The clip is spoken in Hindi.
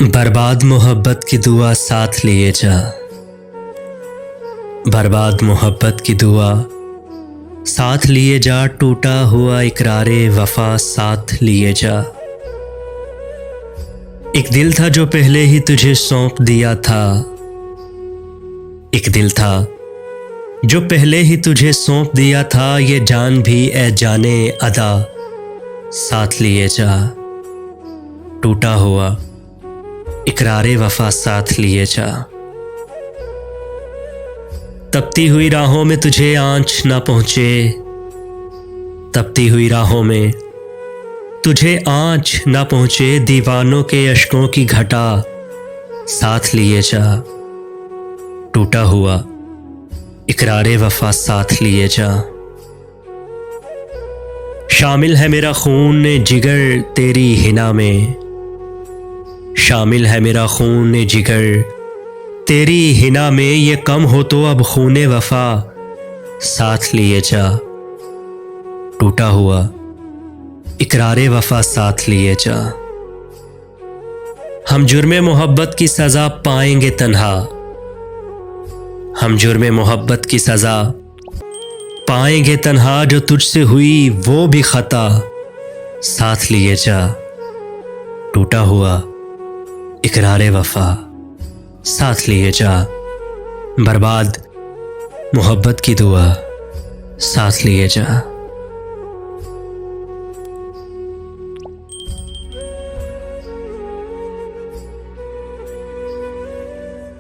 बर्बाद मोहब्बत की दुआ साथ लिए जा। बर्बाद मोहब्बत की दुआ साथ लिए जा। टूटा हुआ इकरारे वफा साथ लिए जा। एक दिल था जो पहले ही तुझे सौंप दिया था। एक दिल था जो पहले ही तुझे सौंप दिया था। ये जान भी ए जाने अदा साथ लिए जा। टूटा हुआ इकरारे वफा साथ लिए जा। तपती हुई राहों में तुझे आंच ना पहुंचे। तपती हुई राहों में तुझे आंच ना पहुंचे। दीवानों के अश्कों की घटा साथ लिए जा। टूटा हुआ इकरारे वफा साथ लिए जा। शामिल है मेरा खून जिगर तेरी हिना में। शामिल है मेरा खून जिगर तेरी हिना में। ये कम हो तो अब खूने वफा साथ लिए जा। टूटा हुआ इकरारे वफा साथ लिए जा। हम जुर्मे मोहब्बत की सजा पाएंगे तन्हा। हम जुर्मे मोहब्बत की सजा पाएंगे तन्हा। जो तुझसे हुई वो भी खता साथ लिए जा। टूटा हुआ इकरारे वफा साथ लिए जा। बर्बाद मोहब्बत की दुआ साथ लिए जा।